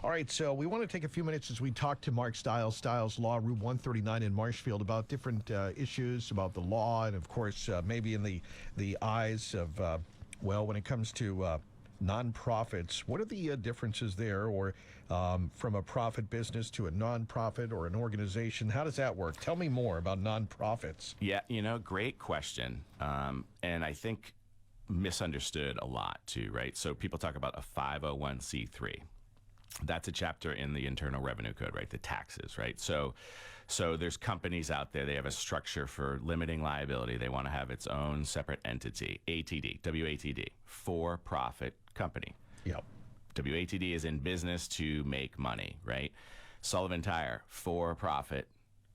All right, so we want to take a few minutes as we talk to Mark Stiles, Stiles Law, Route 139 in Marshfield, about different issues, about the law, and of course, maybe in the eyes of, when it comes to nonprofits, what are the differences there, or from a profit business to a nonprofit or an organization? How does that work? Tell me more about nonprofits. Yeah, great question. And I think misunderstood a lot too, right? So people talk about a 501c3. That's a chapter in the Internal Revenue Code, right? The taxes, right? So there's companies out there, they have a structure for limiting liability. They want to have its own separate entity, ATD, WATD, for-profit company. Yep. WATD is in business to make money, right? Sullivan Tire, for-profit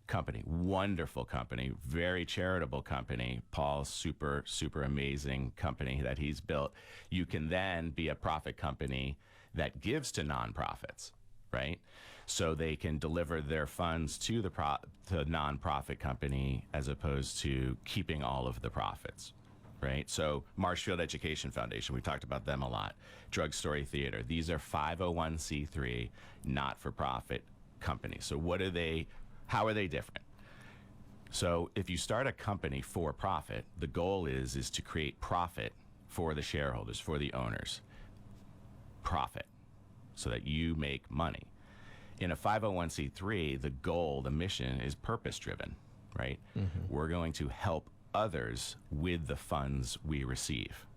company, wonderful company, very charitable company. Paul's super amazing company that he's built. You can then be a profit company that gives to nonprofits, right? So they can deliver their funds to the nonprofit company as opposed to keeping all of the profits, right? So Marshfield Education Foundation, we talked about them a lot. Drug Story Theater, these are 501c3 not-for-profit companies. So how are they different? So if you start a company for profit, the goal is to create profit for the shareholders, for the owners. Profit, so that you make money. In a 501c3, the goal, the mission is purpose-driven, right? Mm-hmm. We're going to help others with the funds we receive.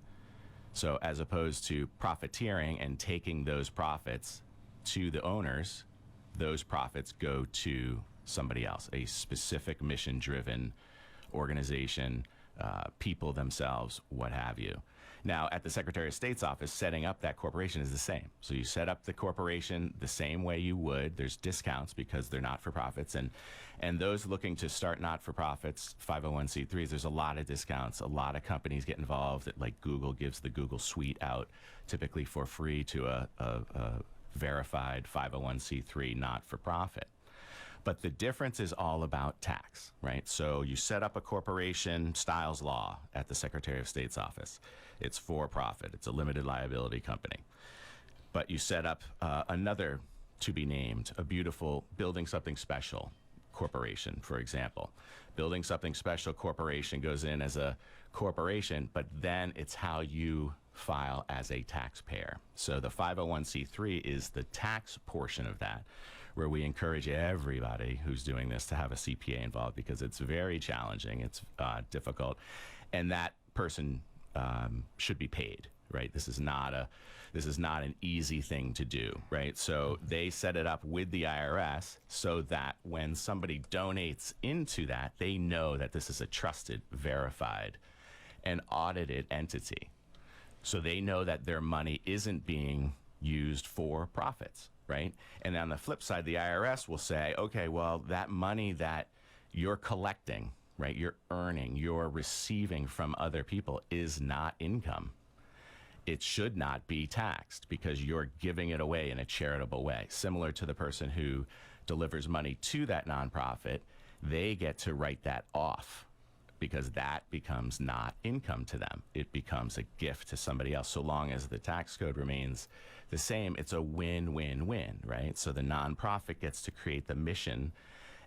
So as opposed to profiteering and taking those profits to the owners, those profits go to somebody else, a specific mission-driven organization, people themselves, what have you. Now, at the Secretary of State's office, setting up that corporation is the same. So you set up the corporation the same way you would. There's discounts because they're not-for-profits. And those looking to start not-for-profits, 501c3s, there's a lot of discounts. A lot of companies get involved. Like Google gives the Google Suite out typically for free to a verified 501c3 not-for-profit. But the difference is all about tax, right? So you set up a corporation, Stiles Law, at the Secretary of State's office. It's for profit. It's a limited liability company. But you set up another to be named, a beautiful Building Something Special corporation, for example. Building Something Special corporation goes in as a corporation, but then it's how you file as a taxpayer. So the 501c3 is the tax portion of that, where we encourage everybody who's doing this to have a CPA involved because it's very challenging, it's difficult, and that person should be paid, right? This is not an easy thing to do, right? So they set it up with the IRS so that when somebody donates into that, they know that this is a trusted, verified, and audited entity. So they know that their money isn't being used for profits, right? And on the flip side, the IRS will say, okay, well, that money that you're collecting, right, you're earning, you're receiving from other people is not income. It should not be taxed because you're giving it away in a charitable way. Similar to the person who delivers money to that nonprofit, they get to write that off because that becomes not income to them. It becomes a gift to somebody else. So long as the tax code remains the same, it's a win-win-win, right? So the nonprofit gets to create the mission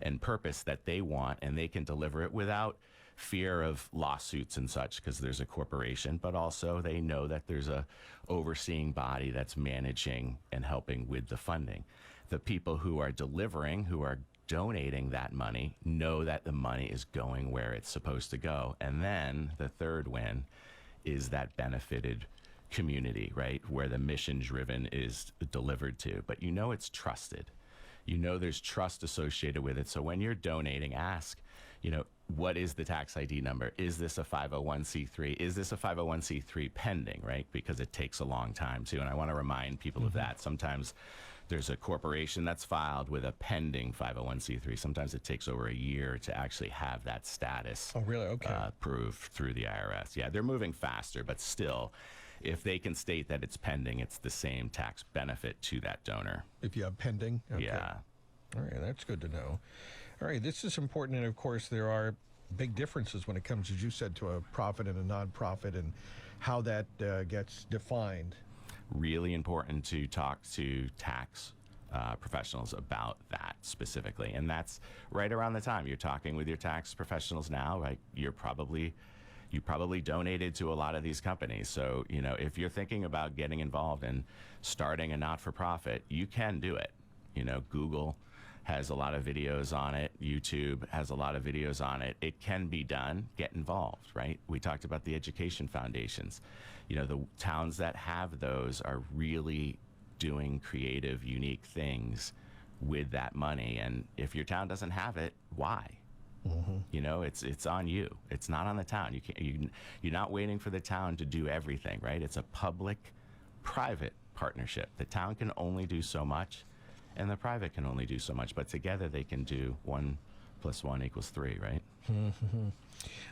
and purpose that they want, and they can deliver it without fear of lawsuits and such because there's a corporation, but also they know that there's a overseeing body that's managing and helping with the funding. The people who are delivering, who are donating that money, know that the money is going where it's supposed to go. And then the third win is that benefited community, right, where the mission-driven is delivered to. But you know it's trusted. You know there's trust associated with it. So when you're donating, ask, what is the tax ID number? Is this a 501c3? Is this a 501c3 pending, right? Because it takes a long time, too. And I want to remind people of that. Sometimes there's a corporation that's filed with a pending 501c3. Sometimes it takes over a year to actually have that status approved through the IRS. Yeah, they're moving faster, but still, if they can state that it's pending, it's the same tax benefit to that donor. If you have pending? Okay. Yeah. All right, that's good to know. All right, this is important, and of course there are big differences when it comes, as you said, to a profit and a nonprofit and how that gets defined. Really important to talk to tax professionals about that specifically. And that's right around the time you're talking with your tax professionals now. Like you probably donated to a lot of these companies. So, you know, if you're thinking about getting involved and starting a not-for-profit, you can do it. You know, Google has a lot of videos on it. YouTube has a lot of videos on it. It can be done. Get involved, right? We talked about the education foundations. You know, the towns that have those are really doing creative, unique things with that money. And if your town doesn't have it, why? You know, it's on you. It's not on the town. You're not waiting for the town to do everything, right? It's a public-private partnership. The town can only do so much, and the private can only do so much. But together, they can do 1 + 1 = 3, right?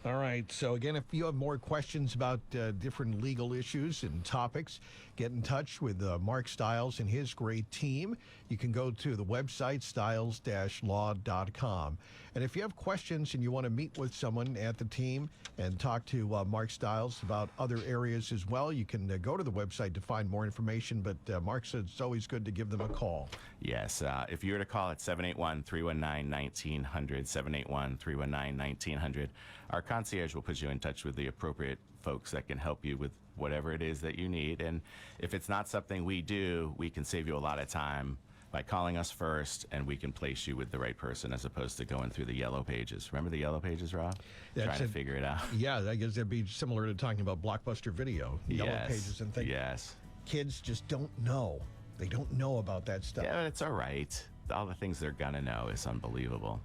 All right. So again, if you have more questions about different legal issues and topics, get in touch with Mark Stiles and his great team. You can go to the website, stiles-law.com. And if you have questions and you want to meet with someone at the team and talk to Mark Stiles about other areas as well, you can go to the website to find more information. But Mark said it's always good to give them a call. Yes. If you were to call at 781-319-1900, 781-319-1900, our concierge will put you in touch with the appropriate folks that can help you with whatever it is that you need. And if it's not something we do, we can save you a lot of time by calling us first, and we can place you with the right person as opposed to going through the yellow pages. Remember the yellow pages, Rob? Trying to figure it out. Yeah, I guess that'd be similar to talking about Blockbuster Video, yellow pages and things. Yes. Kids just don't know. They don't know about that stuff. Yeah, it's all right. All the things they're gonna know is unbelievable.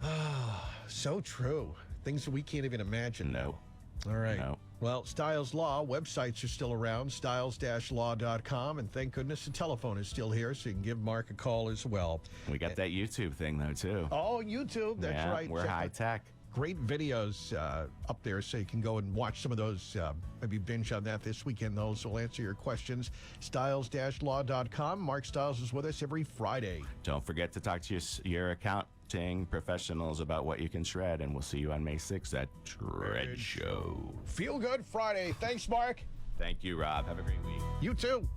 So true. Things that we can't even imagine. No. All right. No. Well, Stiles Law, websites are still around, stiles-law.com, and thank goodness the telephone is still here, so you can give Mark a call as well. We got that YouTube thing, though, too. Oh, YouTube, that's Yeah, right. we're Check high it. tech. Great videos up there, so you can go and watch some of those, maybe binge on that this weekend. Those will answer your questions. Stiles-law.com. Mark Stiles is with us every Friday. Don't forget to talk to your accounting professionals about what you can shred, and we'll see you on May 6th at Shred Show. Feel Good Friday. Thanks, Mark. Thank you, Rob. Have a great week. You too.